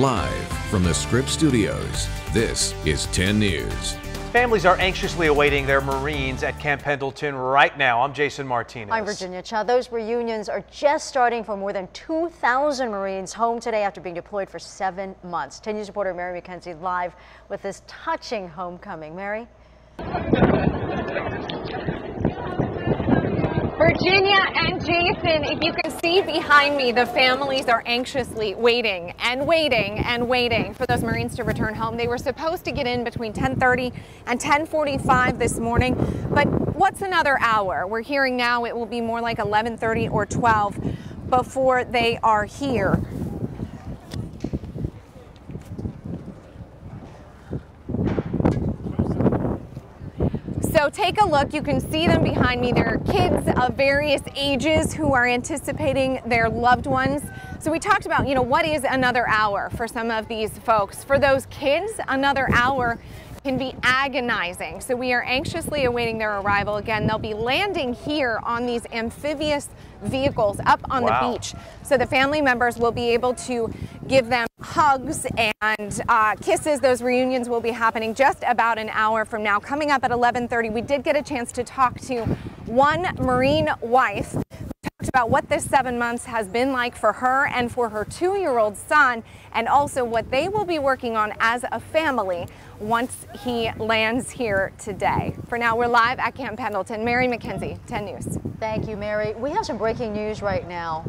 Live from the Scripps Studios, this is 10 News. Families are anxiously awaiting their Marines at Camp Pendleton right now. I'm Jason Martinez. I'm Virginia Chow. Those reunions are just starting for more than 2,000 Marines home today after being deployed for 7 months. 10 News reporter Mary McKenzie live with this touching homecoming. Mary? Virginia and Jason, if you can see behind me, the families are anxiously waiting and waiting and waiting for those Marines to return home. They were supposed to get in between 10:30 and 10:45 this morning, but what's another hour? We're hearing now it will be more like 11:30 or 12 before they are here. So take a look. You can see them behind me. There are kids of various ages who are anticipating their loved ones. So we talked about, what is another hour for some of these folks? For those kids, another hour can be agonizing. So we are anxiously awaiting their arrival. Again, they'll be landing here on these amphibious vehicles up on the beach. So the family members will be able to give them hugs and kisses. Those reunions will be happening just about an hour from now. Coming up at 11:30, we did get a chance to talk to one Marine wife. We talked about what this 7 months has been like for her and for her 2-year-old son, and also what they will be working on as a family once he lands here today. For now, we're live at Camp Pendleton. Mary McKenzie, 10 News. Thank you, Mary. We have some breaking news right now.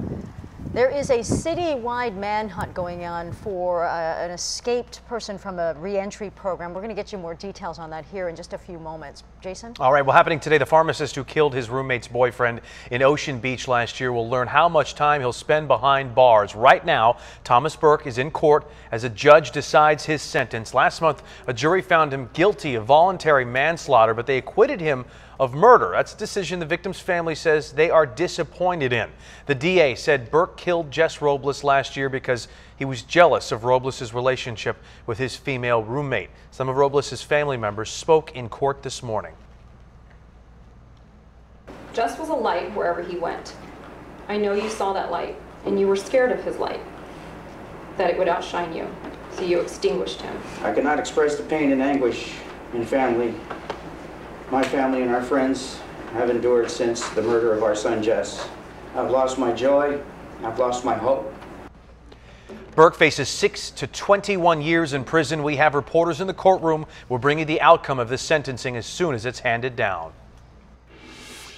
There is a citywide manhunt going on for an escaped person from a reentry program. We're going to get you more details on that here in just a few moments. Jason? All right, well, happening today, the pharmacist who killed his roommate's boyfriend in Ocean Beach last year will learn how much time he'll spend behind bars. Right now, Thomas Burke is in court as a judge decides his sentence. Last month, a jury found him guilty of voluntary manslaughter, but they acquitted him of murder. That's a decision the victim's family says they are disappointed in. The DA said Burke killed Jess Robles last year because he was jealous of Robles' relationship with his female roommate. Some of Robles' family members spoke in court this morning. Jess was a light wherever he went. I know you saw that light and you were scared of his light, that it would outshine you, so you extinguished him. I cannot express the pain and anguish in family. My family and our friends have endured since the murder of our son Jess. I've lost my joy, I've lost my hope. Burke faces 6 to 21 years in prison. We have reporters in the courtroom. We'll bring you the outcome of this sentencing as soon as it's handed down.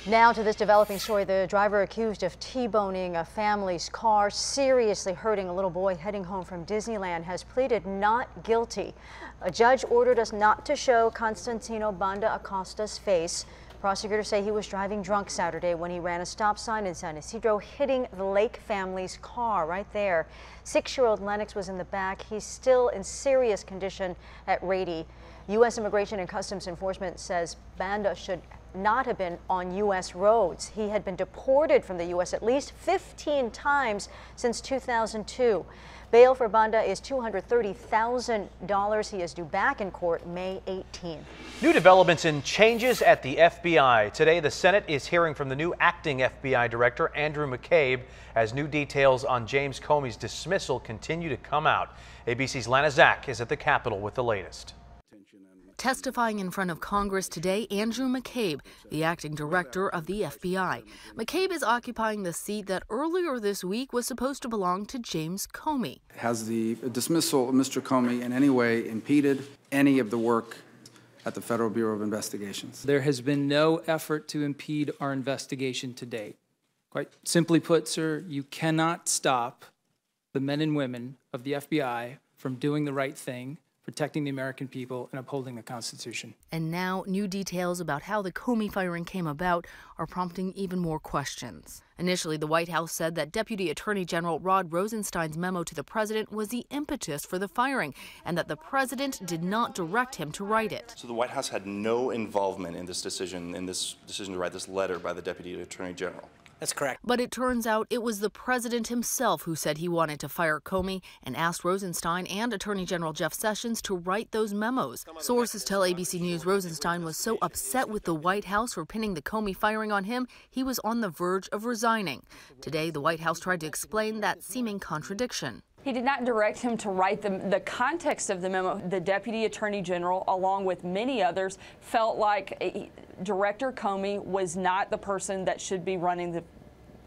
Now to this developing story. The driver accused of T-boning a family's car, seriously hurting a little boy heading home from Disneyland, has pleaded not guilty. A judge ordered us not to show Constantino Banda Acosta's face. Prosecutors say he was driving drunk Saturday when he ran a stop sign in San Isidro, hitting the Lake family's car right there. 6-year-old Lennox was in the back. He's still in serious condition at Rady. U.S. Immigration and Customs Enforcement says Banda should not have been on U.S. roads. He had been deported from the U.S. at least 15 times since 2002. Bail for Banda is $230,000. He is due back in court May 18th. New developments and changes at the FBI. Today, the Senate is hearing from the new acting FBI director, Andrew McCabe, as new details on James Comey's dismissal continue to come out. ABC's Lana Zach is at the Capitol with the latest. Testifying in front of Congress today, Andrew McCabe, the acting director of the FBI. McCabe is occupying the seat that earlier this week was supposed to belong to James Comey. Has the dismissal of Mr. Comey in any way impeded any of the work at the Federal Bureau of Investigations? There has been no effort to impede our investigation to date. Quite simply put, sir, you cannot stop the men and women of the FBI from doing the right thing, protecting the American people, and upholding the Constitution. And now, new details about how the Comey firing came about are prompting even more questions. Initially, the White House said that Deputy Attorney General Rod Rosenstein's memo to the president was the impetus for the firing, and that the president did not direct him to write it. So the White House had no involvement in this decision to write this letter by the Deputy Attorney General. That's correct. But it turns out it was the president himself who said he wanted to fire Comey and asked Rosenstein and Attorney General Jeff Sessions to write those memos. Sources tell ABC News Rosenstein was so upset with the White House for pinning the Comey firing on him, he was on the verge of resigning. Today, the White House tried to explain that seeming contradiction. He did not direct him to write the context of the memo. The Deputy Attorney General, along with many others, felt like Director Comey was not the person that should be running the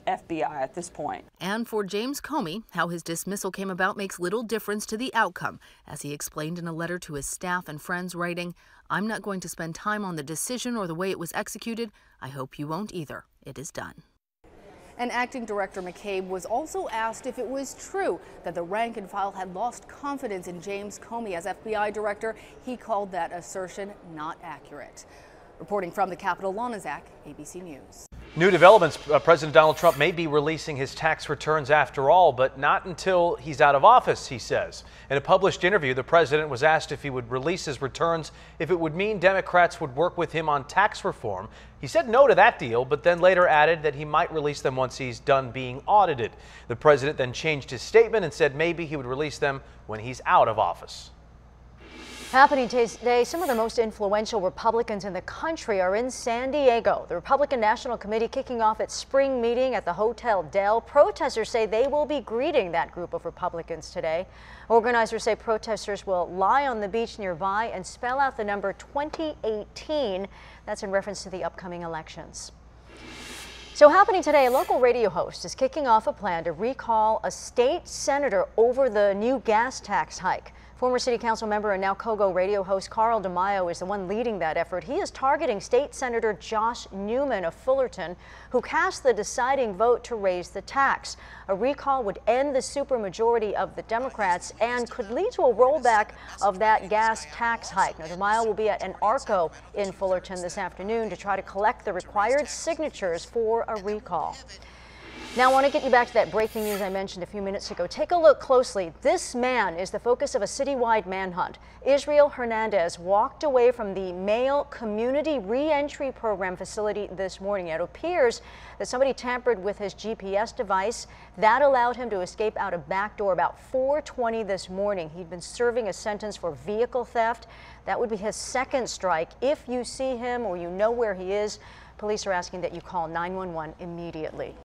FBI at this point. And for James Comey, how his dismissal came about makes little difference to the outcome, as he explained in a letter to his staff and friends, writing, "I'm not going to spend time on the decision or the way it was executed. I hope you won't either. It is done." And Acting Director McCabe was also asked if it was true that the rank and file had lost confidence in James Comey as FBI director. He called that assertion not accurate. Reporting from the Capitol, Lana Zach, ABC News. New developments. President Donald Trump may be releasing his tax returns after all, but not until he's out of office, he says. In a published interview, the president was asked if he would release his returns if it would mean Democrats would work with him on tax reform. He said no to that deal, but then later added that he might release them once he's done being audited. The president then changed his statement and said maybe he would release them when he's out of office. Happening today, some of the most influential Republicans in the country are in San Diego. The Republican National Committee kicking off its spring meeting at the Hotel Del. Protesters say they will be greeting that group of Republicans today. Organizers say protesters will lie on the beach nearby and spell out the number 2018. That's in reference to the upcoming elections. So happening today, a local radio host is kicking off a plan to recall a state senator over the new gas tax hike. Former City Council member and now Kogo radio host Carl DeMaio is the one leading that effort. He is targeting State Senator Josh Newman of Fullerton, who cast the deciding vote to raise the tax. A recall would end the supermajority of the Democrats and could lead to a rollback of that gas tax hike. Now, DeMaio will be at an ARCO in Fullerton this afternoon to try to collect the required signatures for a recall. Now, I want to get you back to that breaking news I mentioned a few minutes ago. Take a look closely. This man is the focus of a citywide manhunt. Israel Hernandez walked away from the male community re-entry program facility this morning. It appears that somebody tampered with his GPS device. That allowed him to escape out a back door about 4:20 this morning. He'd been serving a sentence for vehicle theft. That would be his second strike. If you see him or you know where he is, police are asking that you call 911 immediately.